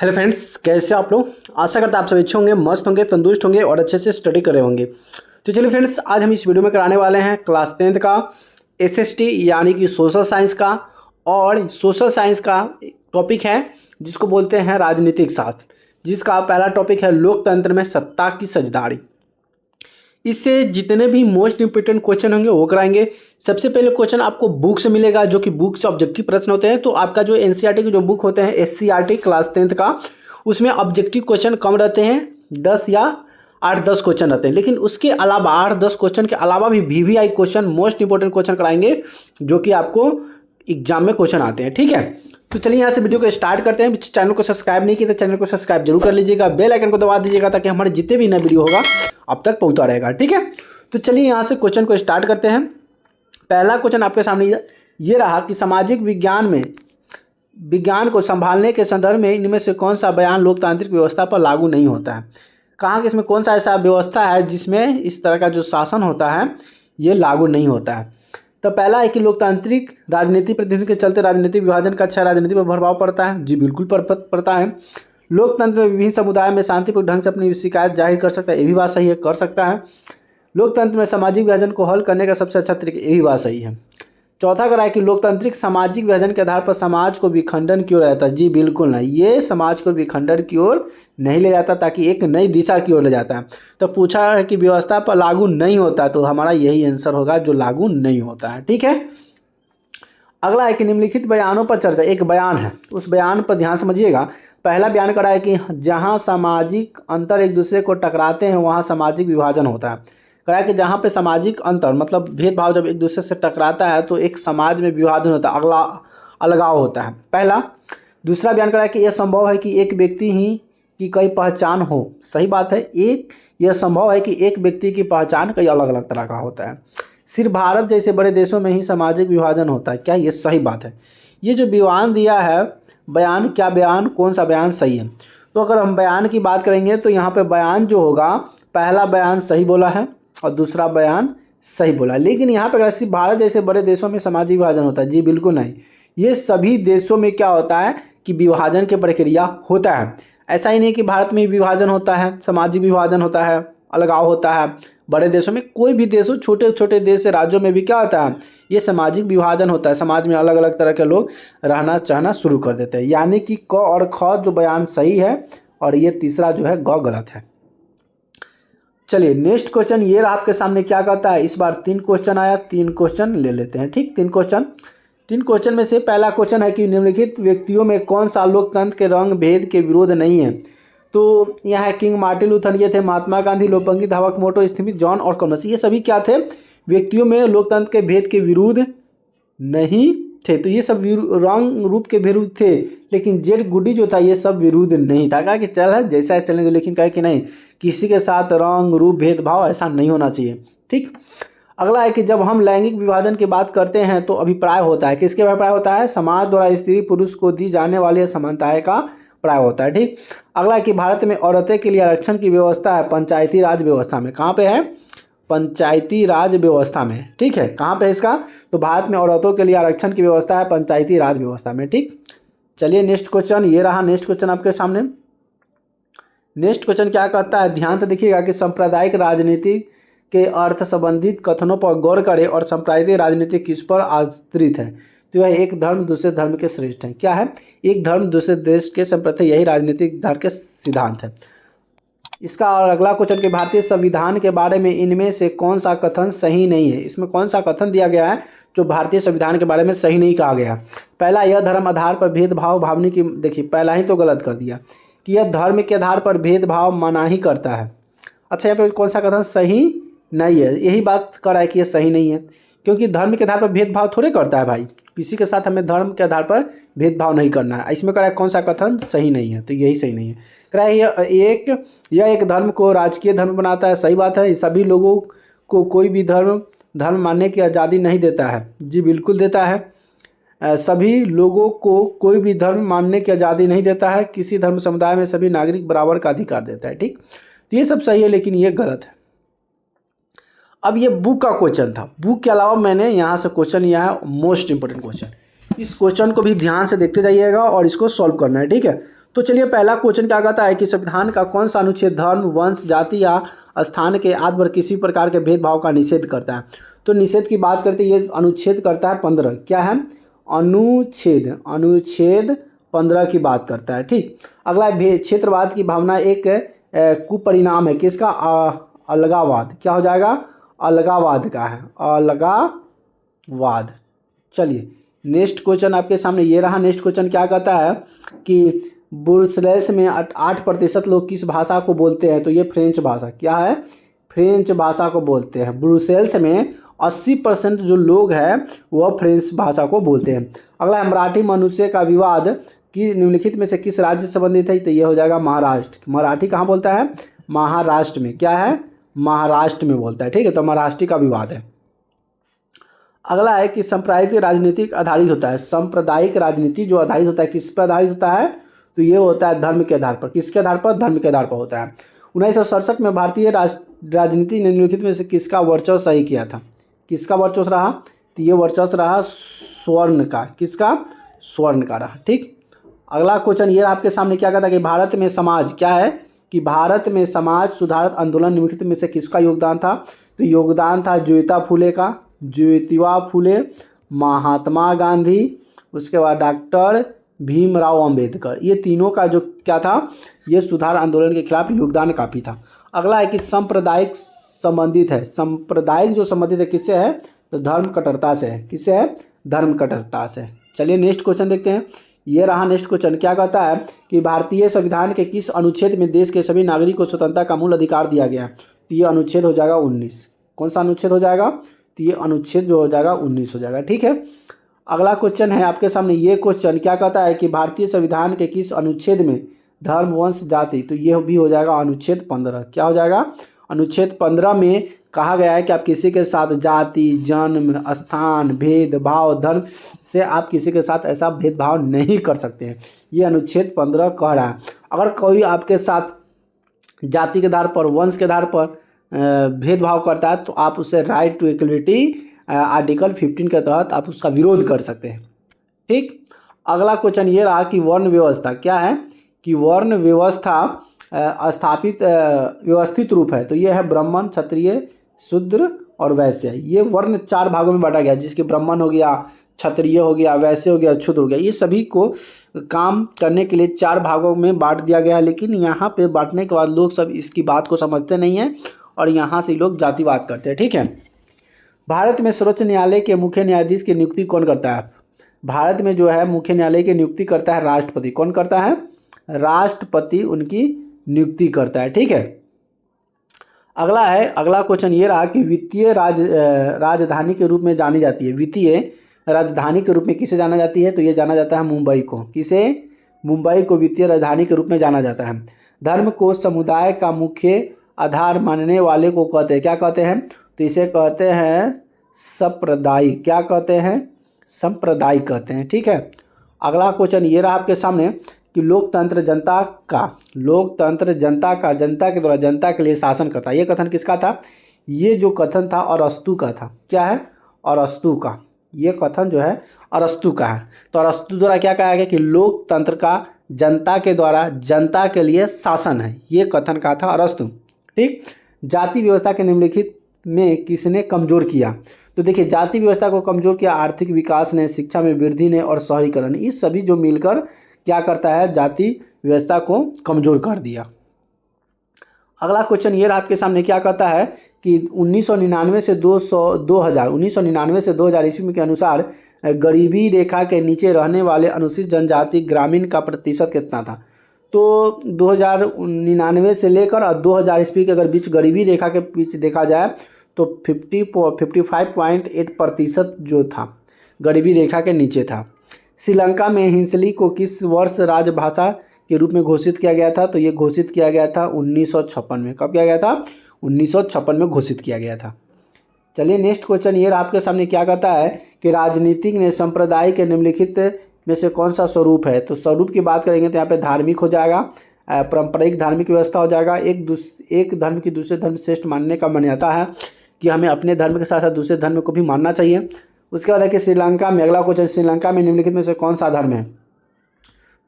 Hello friends, कैसे आप लोग। आशा करता आप सब अच्छे होंगे, मस्त होंगे, तंदुरुस्त होंगे और अच्छे से स्टडी कर रहे होंगे। तो चलिए फ्रेंड्स, आज हम इस वीडियो में कराने वाले हैं क्लास 10th का एसएसटी यानी कि सोशल साइंस का। और सोशल साइंस का टॉपिक है जिसको बोलते हैं राजनीतिक शास्त्र, जिसका पहला टॉपिक है लोकतंत्र में सत्ता की साझेदारी। इससे जितने भी मोस्ट इंपोर्टेंट क्वेश्चन होंगे वो कराएंगे। सबसे पहले क्वेश्चन आपको बुक से मिलेगा, जो कि बुक से ऑब्जेक्टिव प्रश्न होते हैं। तो आपका जो एनसीईआरटी के जो बुक होते हैं एससीईआरटी क्लास 10th का, उसमें ऑब्जेक्टिव क्वेश्चन कम रहते हैं, 10 या 8-10 क्वेश्चन रहते हैं। लेकिन उसके अलावा 8-10 क्वेश्चन के अलावा भी VVI question, most important question कराएंगे, जो कि आपको एग्जाम में क्वेश्चन आते हैं। ठीक है, तो चलिए यहाँ से वीडियो को स्टार्ट करते हैं। चैनल को सब्सक्राइब नहीं किया तो चैनल को सब्सक्राइब जरूर कर लीजिएगा, बेल आइकन को दबा दीजिएगा ताकि हमारे जितने भी नए वीडियो होगा अब तक पहुँचता रहेगा। ठीक है, तो चलिए यहाँ से क्वेश्चन को स्टार्ट करते हैं। पहला क्वेश्चन आपके सामने ये रहा कि सामाजिक विज्ञान को संभालने के संदर्भ में इनमें से कौन सा बयान लोकतांत्रिक व्यवस्था पर लागू नहीं होता है। कहाँ कि इसमें कौन सा ऐसा व्यवस्था है जिसमें इस तरह का जो शासन होता है ये लागू नहीं होता है। तो पहला है कि लोकतांत्रिक राजनीति प्रतिनिधि के चलते राजनीतिक विभाजन का अच्छा राजनीति पर प्रभाव पड़ता है। जी बिल्कुल पड़ता है। लोकतंत्र में विभिन्न समुदाय में शांतिपूर्ण ढंग से अपनी शिकायत जाहिर कर सकता है, ये भी बात सही है, कर सकता है। लोकतंत्र में सामाजिक विभाजन को हल करने का सबसे अच्छा तरीका, ये भी बात सही है। चौथा करा है कि लोकतांत्रिक सामाजिक विभाजन के आधार पर समाज को विखंडन की ओर रहता है। जी बिल्कुल नहीं, ये समाज को विखंडन की ओर नहीं ले जाता, ताकि एक नई दिशा की ओर ले जाता है। तो पूछा है कि व्यवस्था पर लागू नहीं होता, तो हमारा यही आंसर होगा जो लागू नहीं होता है। ठीक है, अगला है कि निम्नलिखित बयानों पर चर्चा। एक बयान है, उस बयान पर ध्यान समझिएगा। पहला बयान करा है कि जहाँ सामाजिक अंतर एक दूसरे को टकराते हैं वहाँ सामाजिक विभाजन होता है। कहा कि जहाँ पे सामाजिक अंतर मतलब भेदभाव जब एक दूसरे से टकराता है तो एक समाज में विभाजन होता है, अगला अलगाव होता है, पहला। दूसरा बयान करा कि यह संभव है कि एक व्यक्ति ही की कई पहचान हो। सही बात है, यह संभव है कि एक व्यक्ति की पहचान कई अलग अलग तरह का होता है। सिर्फ भारत जैसे बड़े देशों में ही सामाजिक विभाजन होता है। क्या ये सही बात है? ये जो बयान दिया है, बयान क्या बयान, कौन सा बयान सही है? तो अगर हम बयान की बात करेंगे तो यहाँ पे बयान जो होगा, पहला बयान सही बोला है और दूसरा बयान सही बोला। लेकिन यहाँ पे अगर सिर्फ भारत जैसे बड़े देशों में सामाजिक विभाजन होता है, जी बिल्कुल नहीं। ये सभी देशों में क्या होता है कि विभाजन की प्रक्रिया होता है। ऐसा ही नहीं कि भारत में विभाजन होता है, सामाजिक विभाजन होता है, अलगाव होता है। बड़े देशों में, कोई भी देश हो, छोटे छोटे देश से राज्यों में भी क्या होता है, ये सामाजिक विभाजन होता है। समाज में अलग अलग तरह के लोग रहना चाहना शुरू कर देते हैं। यानी कि क और ख जो बयान सही है और ये तीसरा जो है ग गलत है। चलिए नेक्स्ट क्वेश्चन ये रहा आपके सामने, क्या कहता है। इस बार 3 क्वेश्चन आया, 3 क्वेश्चन ले लेते हैं। ठीक, 3 क्वेश्चन में से पहला क्वेश्चन है कि निम्नलिखित व्यक्तियों में कौन सा लोकतंत्र के रंग भेद के विरोध नहीं है। तो यह है किंग मार्टिन लूथर, ये थे महात्मा गांधी, लोपंगी, धावक स्मिथ, जॉन और कॉमनवेल्थ। ये सभी क्या थे, व्यक्तियों में लोकतंत्र के भेद के विरुद्ध नहीं थे। तो ये सब रंग रूप के विरुद्ध थे, लेकिन जेड गुडी जो था ये सब विरुद्ध नहीं था। कहा कि चल है जैसा है चलेंगे, लेकिन कहा कि नहीं, किसी के साथ रंग रूप भेदभाव ऐसा नहीं होना चाहिए। ठीक, अगला है कि जब हम लैंगिक विभाजन की बात करते हैं तो अभिप्राय होता है, किसके अभिप्राय होता है, समाज द्वारा स्त्री पुरुष को दी जाने वाली समानताएं का प्राय होता है। ठीक, अगला है कि भारत में औरतें के लिए आरक्षण की व्यवस्था है पंचायती राज व्यवस्था में। कहाँ पे है, पंचायती राज व्यवस्था में। ठीक है, कहाँ पे इसका, तो भारत में औरतों के लिए आरक्षण की व्यवस्था है पंचायती राज व्यवस्था में। ठीक, चलिए नेक्स्ट क्वेश्चन ये रहा। नेक्स्ट क्वेश्चन आपके सामने, नेक्स्ट क्वेश्चन क्या कहता है, ध्यान से देखिएगा कि सांप्रदायिक राजनीति के अर्थ संबंधित कथनों पर गौर करें और सांप्रदायिक राजनीति किस पर आश्रित है। तो यह एक धर्म दूसरे धर्म के श्रेष्ठ है। क्या है, एक धर्म दूसरे देश के संप्रति, यही राजनीतिक धर्म के सिद्धांत है। इसका अगला क्वेश्चन कि भारतीय संविधान के बारे में इनमें से कौन सा कथन सही नहीं है। इसमें कौन सा कथन दिया गया है जो भारतीय संविधान के बारे में सही नहीं कहा गया। पहला, यह धर्म आधार पर भेदभाव भावनी की, देखिए पहला ही तो गलत कर दिया कि यह धर्म के आधार पर भेदभाव मनाही करता है। अच्छा, यहाँ पे कौन सा कथन सही नहीं है, यही बात कर रहा है कि यह सही नहीं है, क्योंकि धर्म के आधार पर भेदभाव थोड़े करता है भाई, किसी के साथ हमें धर्म के आधार पर भेदभाव नहीं करना है। इसमें कह रहा है कौन सा कथन सही नहीं है, तो यही सही नहीं है। कह रहा है यह एक धर्म को राजकीय धर्म बनाता है। सही बात है, सभी लोगों को कोई भी धर्म मानने की आज़ादी नहीं देता है। जी बिल्कुल देता है, सभी लोगों को कोई भी धर्म मानने की आज़ादी नहीं देता है। किसी धर्म समुदाय में सभी नागरिक बराबर का अधिकार देता है। ठीक, तो ये सब सही है, लेकिन ये गलत है। अब ये बुक का क्वेश्चन था, बुक के अलावा मैंने यहाँ से क्वेश्चन लिया है मोस्ट इंपोर्टेंट क्वेश्चन। इस क्वेश्चन को भी ध्यान से देखते जाइएगा और इसको सॉल्व करना है। ठीक है, तो चलिए पहला क्वेश्चन क्या कहता है कि संविधान का कौन सा अनुच्छेद धर्म, वंश, जाति या स्थान के आधार पर किसी प्रकार के भेदभाव का निषेध करता है। तो निषेध की बात करते हैं, ये अनुच्छेद करता है 15। क्या है? अनुच्छेद 15 की बात करता है। ठीक। अगला क्षेत्रवाद की भावना एक कुपरिणाम है किसका? अलगाववाद। क्या हो जाएगा? अलगाववाद का है, अलगाववाद। चलिए नेक्स्ट क्वेश्चन आपके सामने ये रहा। नेक्स्ट क्वेश्चन क्या कहता है कि ब्रुसेल्स में 8% लोग किस भाषा को बोलते हैं? तो ये फ्रेंच भाषा। क्या है? फ्रेंच भाषा को बोलते हैं। ब्रुसेल्स में 80% जो लोग हैं वह फ्रेंच भाषा को बोलते हैं। अगला है मराठी मनुष्य का विवाद कि निम्नलिखित में से किस राज्य से संबंधित है? तो ये हो जाएगा महाराष्ट्र। मराठी कहाँ बोलता है? महाराष्ट्र में। क्या है? महाराष्ट्र में बोलता है। ठीक है, तो महाराष्ट्र का विवाद है। अगला है कि सांप्रदायिक राजनीतिक आधारित होता है। सांप्रदायिक राजनीति जो आधारित होता है किस पर आधारित होता है? तो ये होता है धर्म के आधार पर। किसके आधार पर? धर्म के आधार पर होता है। 1967 में भारतीय राजनीति ने निम्नलिखित में से किसका वर्चस्व सही किया था? किसका वर्चस्व रहा? तो ये वर्चस्व रहा स्वर्ण का। किसका? स्वर्ण का रहा। ठीक। अगला क्वेश्चन ये आपके सामने क्या कहता है कि भारत में समाज, क्या है कि भारत में समाज सुधार आंदोलन निम्नलिखित में से किसका योगदान था? तो योगदान था ज्योतिबा फुले का। ज्योतिबा फुले, महात्मा गांधी, उसके बाद डॉक्टर भीमराव अंबेडकर, ये तीनों का जो क्या था? ये सुधार आंदोलन के खिलाफ योगदान काफ़ी था। अगला है कि सांप्रदायिक संबंधित है। सांप्रदायिक जो संबंधित है किससे है? तो धर्म कट्टरता से है। किससे है? धर्म कट्टरता से। चलिए नेक्स्ट क्वेश्चन देखते हैं। ये रहा नेक्स्ट क्वेश्चन। क्या कहता है कि भारतीय संविधान के किस अनुच्छेद में देश के सभी नागरिक को स्वतंत्रता का मूल अधिकार दिया गया? तो ये अनुच्छेद हो जाएगा 19। कौन सा अनुच्छेद हो जाएगा? तो ये अनुच्छेद जो हो जाएगा 19 हो जाएगा। ठीक है। अगला क्वेश्चन है आपके सामने। ये क्वेश्चन क्या कहता है कि भारतीय संविधान के किस अनुच्छेद में धर्म, वंश, जाति? तो ये भी हो जाएगा अनुच्छेद 15। क्या हो जाएगा? अनुच्छेद 15 में कहा गया है कि आप किसी के साथ जाति, जन्म, स्थान, भेदभाव, धर्म से आप किसी के साथ ऐसा भेदभाव नहीं कर सकते हैं। ये अनुच्छेद 15 कह रहा है। अगर कोई आपके साथ जाति के आधार पर, वंश के आधार पर भेदभाव करता है तो आप उसे राइट टू इक्वलिटी आर्टिकल 15 के तहत आप उसका विरोध कर सकते हैं। ठीक। अगला क्वेश्चन ये रहा कि वर्ण व्यवस्था, क्या है कि वर्ण व्यवस्था व्यवस्थित रूप है। तो ये है ब्राह्मण, क्षत्रिय, शूद्र और वैश्य। ये वर्ण 4 भागों में बांटा गया, जिसके ब्राह्मण हो गया, क्षत्रिय हो गया, वैश्य हो गया, शूद्र हो गया। ये सभी को काम करने के लिए 4 भागों में बांट दिया गया है। लेकिन यहाँ पे बांटने के बाद लोग सब इसकी बात को समझते नहीं हैं और यहाँ से लोग जातिवाद करते हैं। ठीक है। भारत में सर्वोच्च न्यायालय के मुख्य न्यायाधीश की नियुक्ति कौन करता है? भारत में जो है मुख्य न्यायालय की नियुक्ति करता है राष्ट्रपति। कौन करता है? राष्ट्रपति उनकी नियुक्ति करता है। ठीक है। अगला क्वेश्चन ये रहा कि वित्तीय राजधानी के रूप में जानी जाती है। वित्तीय राजधानी के रूप में किसे जाना जाती है? तो ये जाना जाता है मुंबई को। किसे? मुंबई को वित्तीय राजधानी के रूप में जाना जाता है। धर्म को समुदाय का मुख्य आधार मानने वाले को कहते हैं, क्या कहते हैं? तो इसे कहते हैं सांप्रदायिक। क्या कहते हैं? सांप्रदायिक कहते हैं। ठीक है। अगला क्वेश्चन ये रहा आपके सामने कि लोकतंत्र जनता के द्वारा जनता के लिए शासन करता है। ये कथन किसका था? ये जो कथन था अरस्तु का था। क्या है? अरस्तु का। ये कथन जो है अरस्तु का है। तो अरस्तु द्वारा क्या कहा गया कि लोकतंत्र का जनता के द्वारा जनता के लिए शासन है। ये कथन कहा था अरस्तु। ठीक। जाति व्यवस्था के निम्नलिखित में किसने कमजोर किया? तो देखिए, जाति व्यवस्था को कमजोर किया आर्थिक विकास ने, शिक्षा में वृद्धि ने और शहरीकरण। इस सभी जो मिलकर क्या करता है? जाति व्यवस्था को कमजोर कर दिया। अगला क्वेश्चन ये आपके सामने क्या कहता है कि 1999 से 2000 ईस्वी के अनुसार गरीबी रेखा के नीचे रहने वाले अनुसूचित जनजाति ग्रामीण का प्रतिशत कितना था? तो 2099 से लेकर और 2000 ईस्वी के अगर बीच गरीबी रेखा के बीच देखा जाए तो 55.8% जो था गरीबी रेखा के नीचे था। श्रीलंका में हिंसली को किस वर्ष राजभाषा के रूप में घोषित किया गया था? तो ये घोषित किया गया था 1956 में। कब किया गया था? 1956 में घोषित किया गया था। चलिए नेक्स्ट क्वेश्चन ये आपके सामने क्या कहता है कि राजनीतिक ने संप्रदाय के निम्नलिखित में से कौन सा स्वरूप है? तो स्वरूप की बात करेंगे तो यहाँ पे धार्मिक हो जाएगा, पारंपरिक धार्मिक व्यवस्था हो जाएगा। एक धर्म की दूसरे धर्म श्रेष्ठ मानने का मान्यता है कि हमें अपने धर्म के साथ साथ दूसरे धर्म को भी मानना चाहिए। उसके बाद है कि श्रीलंका में, अगला क्वेश्चन, श्रीलंका में निम्नलिखित में से कौन सा धर्म है?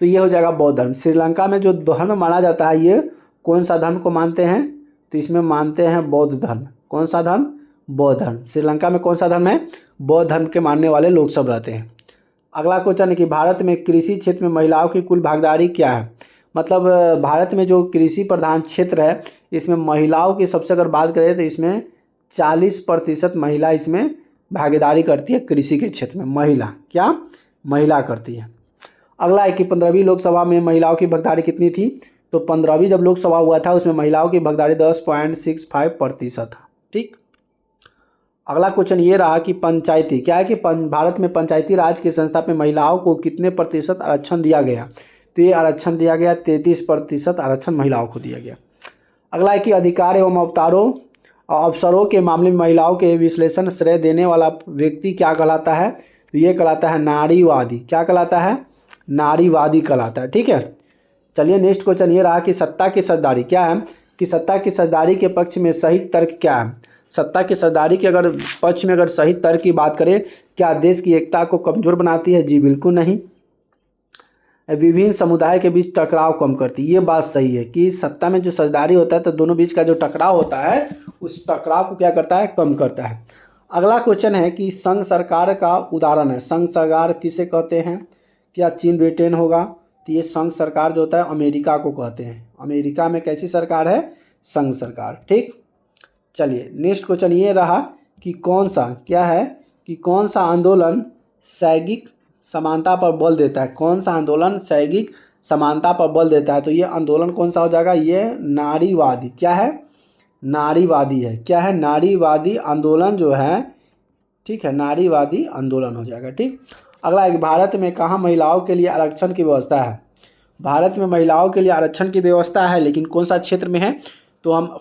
तो ये हो जाएगा बौद्ध धर्म। श्रीलंका में जो धर्म माना जाता है ये कौन सा धर्म को मानते हैं, तो इसमें मानते हैं बौद्ध धर्म। कौन सा धर्म, बौद्ध धर्म। श्रीलंका में कौन सा धर्म है, बौद्ध धर्म के मानने वाले लोग सब रहते हैं। अगला क्वेश्चन है कि भारत में कृषि क्षेत्र में महिलाओं की कुल भागीदारी क्या है। मतलब भारत में जो कृषि प्रधान क्षेत्र है इसमें महिलाओं की सबसे अगर बात करें तो इसमें 40% महिला इसमें भागीदारी करती है। कृषि के क्षेत्र में महिला क्या, महिला करती है। अगला है कि 15वीं लोकसभा में महिलाओं की भागीदारी कितनी थी, तो 15वीं जब लोकसभा हुआ था उसमें महिलाओं की भागीदारी 10.65% था। ठीक। अगला क्वेश्चन ये रहा कि पंचायती क्या है कि भारत में पंचायती राज की संस्था में महिलाओं को कितने प्रतिशत आरक्षण दिया गया, तो ये आरक्षण दिया गया 33% आरक्षण महिलाओं को दिया गया। अगला है कि अधिकार एवं अवसरों के मामले में महिलाओं के विश्लेषण श्रेय देने वाला व्यक्ति क्या कहलाता है, तो ये कहलाता है नारीवादी। क्या कहलाता है, नारीवादी कहलाता है। ठीक है। चलिए नेक्स्ट क्वेश्चन ये रहा कि सत्ता की साझेदारी क्या है, कि सत्ता की साझेदारी के पक्ष में सही तर्क क्या है। सत्ता की साझेदारी के अगर पक्ष में अगर सही तर्क की बात करें, क्या देश की एकता को कमजोर बनाती है, जी बिल्कुल नहीं। विभिन्न समुदाय के बीच टकराव कम करती है, ये बात सही है कि सत्ता में जो साझेदारी होता है तो दोनों बीच का जो टकराव होता है उस टकराव को क्या करता है, कम करता है। अगला क्वेश्चन है कि संघ सरकार का उदाहरण है। संघ सरकार किसे कहते हैं, क्या चीन ब्रिटेन होगा, तो ये संघ सरकार जो होता है अमेरिका को कहते हैं। अमेरिका में कैसी सरकार है, संघ सरकार। ठीक। चलिए नेक्स्ट क्वेश्चन ये रहा कि कौन सा क्या है कि कौन सा आंदोलन सैगिक समानता पर बल देता है। कौन सा आंदोलन सैगिक समानता पर बल देता है, तो ये आंदोलन कौन सा हो जाएगा, ये नारीवादी क्या है, नारीवादी है। क्या है, नारीवादी आंदोलन जो है। ठीक है, नारीवादी आंदोलन हो जाएगा। ठीक। अगला एक भारत में कहाँ महिलाओं के लिए आरक्षण की व्यवस्था है। भारत में महिलाओं के लिए आरक्षण की व्यवस्था है, लेकिन कौन सा क्षेत्र में है, तो हम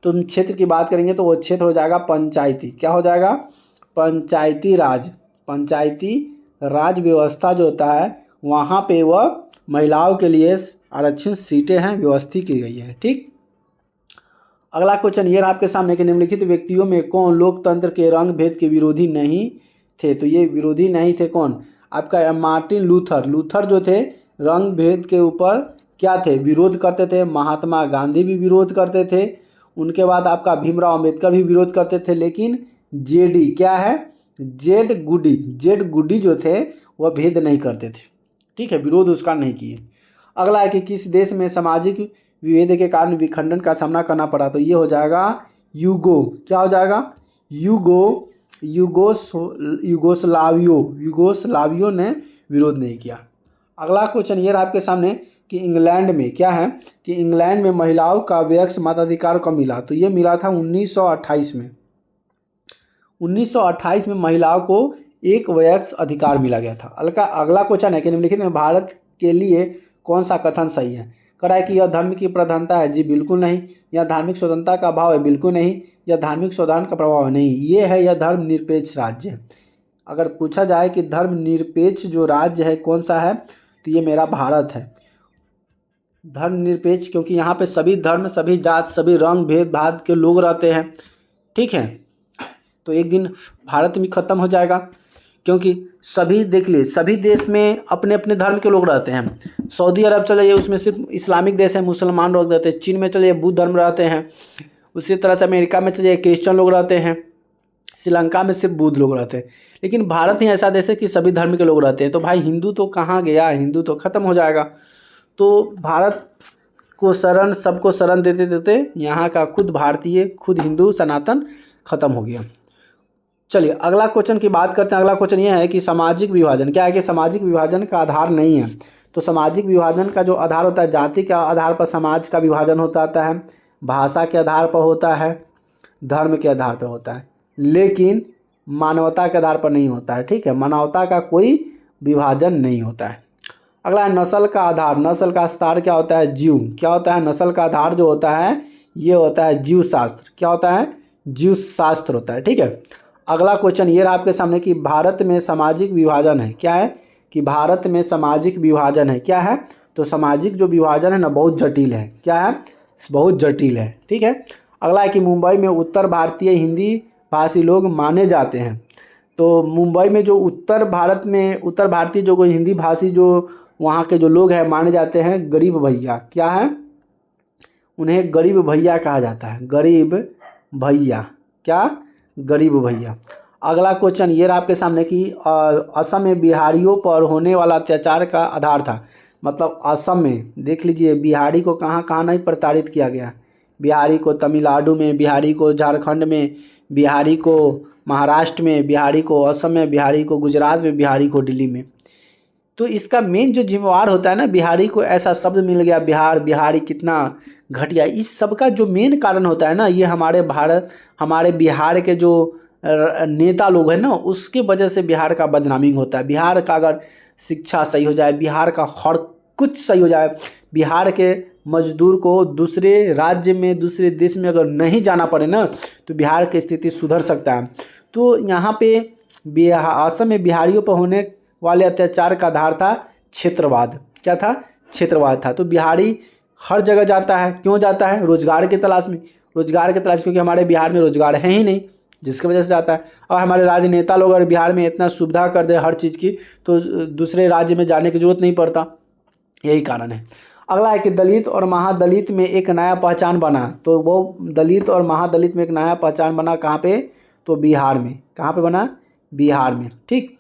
क्षेत्र की बात करेंगे तो वो क्षेत्र हो जाएगा पंचायती। क्या हो जाएगा, पंचायती राज। पंचायती राज व्यवस्था जो होता है वहाँ पे वह महिलाओं के लिए आरक्षित सीटें हैं व्यवस्थित की गई है। ठीक। अगला क्वेश्चन ये रहा आपके सामने कि निम्नलिखित व्यक्तियों में कौन लोकतंत्र के रंग भेद के विरोधी नहीं थे, तो ये विरोधी नहीं थे कौन, आपका मार्टिन लूथर। लूथर जो थे रंग भेद के ऊपर क्या थे, विरोध करते थे। महात्मा गांधी भी विरोध करते थे, उनके बाद आपका भीमराव अंबेडकर भी विरोध करते थे, लेकिन जेडी क्या है, जेड गुडी जो थे वह भेद नहीं करते थे। ठीक है, विरोध उसका नहीं किए। अगला है कि किस देश में सामाजिक विभेद के कारण विखंडन का सामना करना पड़ा, तो ये हो जाएगा यूगो। क्या हो जाएगा, युगोस्लावियो ने विरोध नहीं किया। अगला क्वेश्चन ये रहा आपके सामने कि इंग्लैंड में क्या है कि इंग्लैंड में महिलाओं का वयस्क मताधिकार कब मिला, तो ये मिला था 1928 में। 1928 में महिलाओं को एक वयस्क अधिकार मिला गया था। अगला क्वेश्चन है कि निम्नलिखित में भारत के लिए कौन सा कथन सही है। कह रहा है कि यह धर्म की प्रधानता है, जी बिल्कुल नहीं। यह धार्मिक स्वतंत्रता का अभाव है, बिल्कुल नहीं। यह धार्मिक सौहार्द का प्रभाव है, नहीं। ये है यह धर्म निरपेक्ष राज्य है। अगर पूछा जाए कि धर्म निरपेक्ष जो राज्य है कौन सा है, तो ये मेरा भारत है। धर्म निरपेक्ष क्योंकि यहाँ पे सभी धर्म, सभी जात, सभी रंग भेदभाव के लोग रहते हैं। ठीक है, तो एक दिन भारत भी खत्म हो जाएगा, क्योंकि सभी देख लिए सभी देश में अपने अपने धर्म के लोग रहते हैं। सऊदी अरब चले जाइए, उसमें सिर्फ इस्लामिक देश है, मुसलमान लोग रहते हैं। चीन में चले जाइए, बुद्ध धर्म रहते हैं। उसी तरह से अमेरिका में चले जाइए, क्रिश्चियन लोग रहते हैं। श्रीलंका में सिर्फ बुद्ध लोग रहते हैं। लेकिन भारत ही ऐसा देश है कि सभी धर्म के लोग रहते हैं। तो भाई हिंदू तो कहाँ गया, हिंदू तो खत्म हो जाएगा। तो भारत को शरण, सबको शरण देते देते यहाँ का खुद भारतीय, खुद हिंदू सनातन खत्म हो गया। चलिए अगला क्वेश्चन की बात करते हैं। अगला क्वेश्चन ये है कि सामाजिक विभाजन क्या है, कि सामाजिक विभाजन का आधार नहीं है। तो सामाजिक विभाजन का जो आधार होता है, जाति के आधार पर समाज का विभाजन होता है, भाषा के आधार पर होता है, धर्म के आधार पर होता है, लेकिन मानवता के आधार पर नहीं होता है। ठीक है, मानवता का कोई विभाजन नहीं होता है। अगला है नस्ल का आधार। नस्ल का आधार क्या होता है, जीव। क्या होता है, नस्ल का आधार जो होता है ये होता है जीव शास्त्र। क्या होता है, जीव शास्त्र होता है। ठीक है, अगला क्वेश्चन ये रहा आपके सामने कि भारत में सामाजिक विभाजन है। क्या है कि भारत में सामाजिक विभाजन है। क्या है, तो सामाजिक जो विभाजन है ना बहुत जटिल है। क्या है, बहुत जटिल है। ठीक है, अगला है कि मुंबई में उत्तर भारतीय हिंदी भाषी लोग माने जाते हैं। तो मुंबई में जो उत्तर भारतीय जो कोई हिंदी भाषी जो वहाँ के जो लोग हैं माने जाते हैं गरीब भैया। क्या है? उन्हें गरीब भैया कहा जाता है, गरीब भैया। क्या? गरीब भैया। अगला क्वेश्चन ये रहा आपके सामने कि असम में बिहारियों पर होने वाला अत्याचार का आधार था। मतलब असम में देख लीजिए बिहारी को कहाँ कहाँ नहीं प्रताड़ित किया गया। बिहारी को तमिलनाडु में, बिहारी को झारखंड में, बिहारी को महाराष्ट्र में, बिहारी को असम में, बिहारी को गुजरात में, बिहारी को दिल्ली में। तो इसका मेन जो जिम्मेवार होता है ना, बिहारी को ऐसा शब्द मिल गया बिहार, बिहारी कितना घटिया, इस सब का जो मेन कारण होता है ना, ये हमारे बिहार के जो नेता लोग हैं ना, उसके वजह से बिहार का बदनामी होता है। बिहार का अगर शिक्षा सही हो जाए, बिहार का हर कुछ सही हो जाए, बिहार के मजदूर को दूसरे राज्य में, दूसरे देश में अगर नहीं जाना पड़े ना, तो बिहार की स्थिति सुधर सकता है। तो यहाँ पे असम में बिहारियों पर होने वाले अत्याचार का आधार था क्षेत्रवाद। क्या था? क्षेत्रवाद था। तो बिहारी हर जगह जाता है, क्यों जाता है? रोजगार की तलाश में। रोजगार की तलाश, क्योंकि हमारे बिहार में रोजगार है ही नहीं, जिसकी वजह से जाता है। और हमारे राजनेता लोग अगर बिहार में इतना सुविधा कर दे हर चीज़ की, तो दूसरे राज्य में जाने की जरूरत नहीं पड़ता। यही कारण है। अगला है कि दलित और महादलित में एक नया पहचान बना। तो वो दलित और महादलित में एक नया पहचान बना कहाँ पे? तो बिहार में। कहाँ पे बना? बिहार में। ठीक,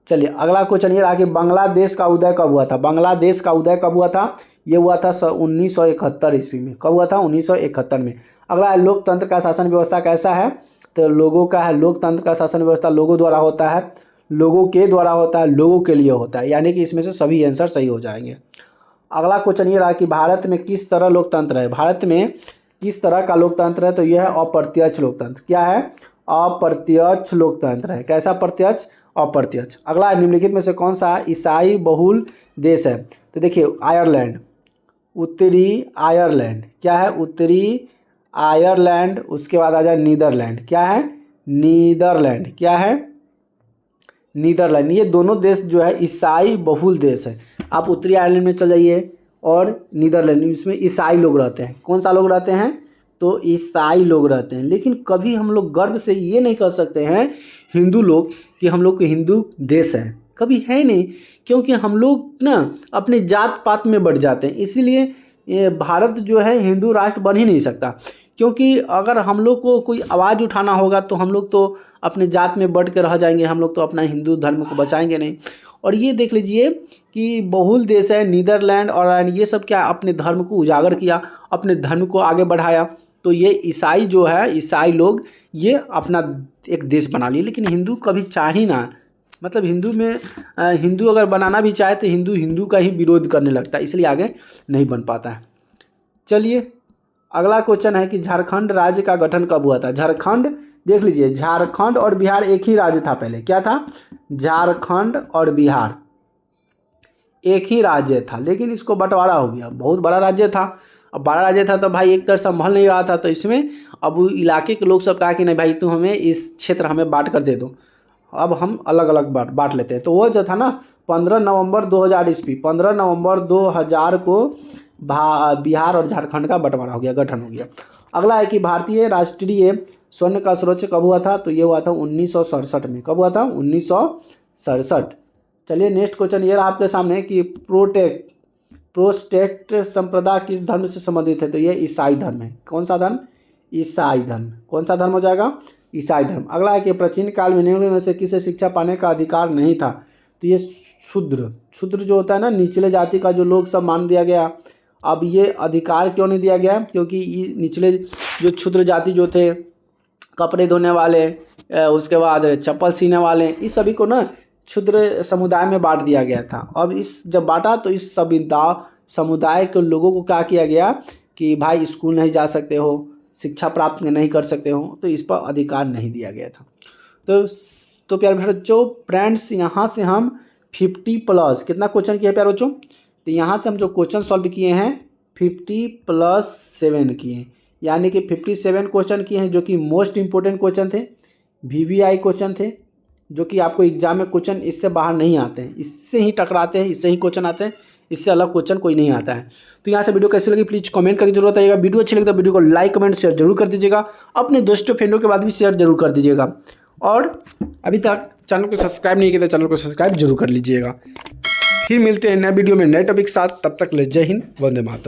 चलिए अगला क्वेश्चन ये रहा कि बांग्लादेश का उदय कब हुआ था। बांग्लादेश का उदय कब हुआ था? ये हुआ था 1971 ईस्वी में। कब हुआ था? 1971 में। अगला है लोकतंत्र का शासन व्यवस्था कैसा है? तो लोगों का है। लोकतंत्र का शासन व्यवस्था लोगों द्वारा होता है, लोगों के द्वारा होता है, लोगों के लिए होता है। यानी कि इसमें से सभी आंसर सही हो जाएंगे। अगला क्वेश्चन ये रहा कि भारत में किस तरह लोकतंत्र है। भारत में किस तरह का लोकतंत्र है? तो यह है अप्रत्यक्ष लोकतंत्र। क्या है? अप्रत्यक्ष लोकतंत्र है। कैसा प्रत्यक्ष? अप्रत्यक्ष। अगला निम्नलिखित में से कौन सा ईसाई बहुल देश है? तो देखिए आयरलैंड, उत्तरी आयरलैंड। क्या है? उत्तरी आयरलैंड। उसके बाद आ जाए नीदरलैंड। क्या है? नीदरलैंड। क्या है? नीदरलैंड। ये दोनों देश जो है ईसाई बहुल देश है। आप उत्तरी आयरलैंड में चल जाइए और नीदरलैंड, इसमें ईसाई लोग रहते हैं। कौन सा लोग रहते हैं? तो ईसाई लोग रहते हैं। लेकिन कभी हम लोग गर्व से ये नहीं कह सकते हैं हिंदू लोग कि हम लोग के हिंदू देश है, कभी है नहीं। क्योंकि हम लोग ना अपने जात पात में बढ़ जाते हैं, इसीलिए ये भारत जो है हिंदू राष्ट्र बन ही नहीं सकता। क्योंकि अगर हम लोग को कोई आवाज़ उठाना होगा तो हम लोग तो अपने जात में बढ़ के रह जाएंगे, हम लोग तो अपना हिंदू धर्म को बचाएंगे नहीं। और ये देख लीजिए कि बहुल देश है नीदरलैंड, और ये सब क्या अपने धर्म को उजागर किया, अपने धर्म को आगे बढ़ाया। तो ये ईसाई जो है, ईसाई लोग ये अपना एक देश बना लिए। लेकिन हिंदू कभी चाह ही ना, मतलब हिंदू में हिंदू अगर बनाना भी चाहे तो हिंदू का ही विरोध करने लगता है, इसलिए आगे नहीं बन पाता है। चलिए अगला क्वेश्चन है कि झारखंड राज्य का गठन कब हुआ था। झारखंड देख लीजिए, झारखंड और बिहार एक ही राज्य था पहले। क्या था? झारखंड और बिहार एक ही राज्य था, लेकिन इसको बंटवारा हो गया। बहुत बड़ा राज्य था, अब बड़ा राज्य था तो भाई एक तरह संभल नहीं रहा था, तो इसमें अब इलाके के लोग सब कहा कि नहीं भाई तू हमें इस क्षेत्र हमें बांट कर दे दो, अब हम अलग अलग बांट लेते हैं। तो वो जो था ना 15 नवंबर 2000 ईस्वी, 15 नवंबर 2000 को बिहार और झारखंड का बंटवारा हो गया, गठन हो गया। अगला है कि भारतीय राष्ट्रीय स्वर्ण का सर्वोच्च कब हुआ था। तो ये हुआ था 1967 में। कब हुआ था? 1967। चलिए नेक्स्ट क्वेश्चन ये रहा आपके सामने कि प्रोटेस्टेंट संप्रदाय किस धर्म से संबंधित है। तो ये ईसाई धर्म है। कौन सा धर्म? ईसाई धर्म। कौन सा धर्म हो जाएगा? ईसाई धर्म। अगला है कि प्राचीन काल में निम्न में से किसे शिक्षा पाने का अधिकार नहीं था। तो ये शूद्र जो होता है ना, निचले जाति का जो लोग सब मान दिया गया। अब ये अधिकार क्यों नहीं दिया गया? क्योंकि ये निचले जो क्षुद्र जाति जो थे, कपड़े धोने वाले, उसके बाद चप्पल सीने वाले, इस सभी को ना क्षुद्र समुदाय में बांट दिया गया था। अब इस जब बांटा तो इस समुदाय के लोगों को क्या किया गया कि भाई स्कूल नहीं जा सकते हो, शिक्षा प्राप्त नहीं कर सकते हो, तो इस पर अधिकार नहीं दिया गया था। तो प्यारे बच्चों, फ्रेंड्स यहाँ से हम 50+ कितना क्वेश्चन किए प्यारे बच्चों। तो यहाँ से हम जो क्वेश्चन सॉल्व किए हैं 50+7 किए हैं, यानी कि 57 क्वेश्चन किए हैं, जो कि मोस्ट इंपॉर्टेंट क्वेश्चन थे, VVI क्वेश्चन थे, जो कि आपको एग्जाम में क्वेश्चन इससे बाहर नहीं आते हैं, इससे ही टकराते हैं, इससे ही क्वेश्चन आते हैं, इससे अलग क्वेश्चन कोई नहीं आता है। तो यहाँ से वीडियो कैसी लगी प्लीज़ कमेंट करके जरूर बताइएगा। वीडियो अच्छी लगी तो वीडियो को लाइक कमेंट शेयर जरूर कर दीजिएगा, अपने दोस्तों फ्रेंडों के बाद भी शेयर जरूर कर दीजिएगा, और अभी तक चैनल को सब्सक्राइब नहीं किया तो चैनल को सब्सक्राइब जरूर कर लीजिएगा। फिर मिलते हैं नए वीडियो में नए टॉपिक के साथ, तब तक ले जय हिंद, वंदे मातरम।